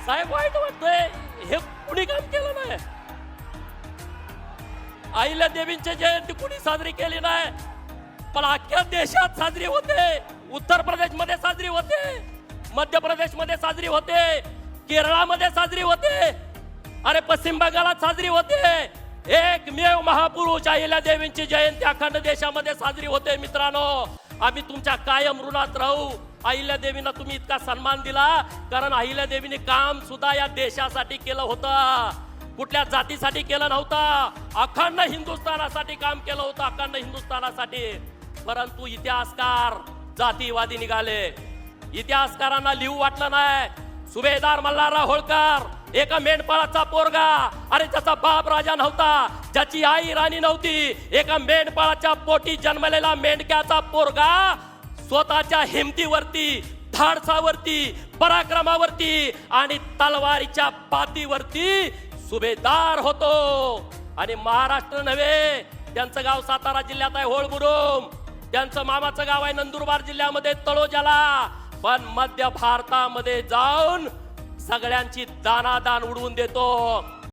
साहेब वाईट वाटतंय, हे कुणी काम केलं नाही. आईला देवींची जयंती कुणी साजरी केली नाही, पण अख्ख्या देशात साजरी होते. उत्तर प्रदेश मध्ये साजरी होते, मध्य प्रदेश मध्ये साजरी होते, केरळामध्ये साजरी होते, अरे पश्चिम बंगालात साजरी होते. एकमेव महापुरुष अहिल्या देवींची जयंती अखंड देशामध्ये साजरी होते. मित्रांनो, आम्ही तुमच्या कायम ऋणात राहू. अहिल्या देवींना तुम्ही इतका सन्मान दिला, कारण अहिल्या देवीने काम सुद्धा या देशासाठी केलं होतं. कुठल्या जातीसाठी केलं नव्हतं, अखंड हिंदुस्थानासाठी काम केलं होतं, अखंड हिंदुस्थानासाठी. परंतु इतिहासकार जातीवादी निघाले. इतिहासकारांना लिहू वाटलं नाही. सुभेदार मल्हारराव होळकर एका मेंढपाळाचा पोरगा, अरे ज्याचा बाप राजा नव्हता, ज्याची आई राणी नव्हती, एका मेंढपाळाच्या पोटी जन्मलेला मेंढक्याचा पोरगा स्वतःच्या हिमतीवरती, धाडसावरती, पराक्रमावरती आणि तलवारीच्या पातीवरती सुभेदार होतो. आणि महाराष्ट्र नव्हे, त्यांचं गाव सातारा जिल्ह्यात आहे होळमुरुम, त्यांचं मामाचं गाव आहे नंदुरबार जिल्ह्यामध्ये तळोजाला. पण मध्य भारतामध्ये जाऊन सगळ्यांची दानादान उडवून देतो.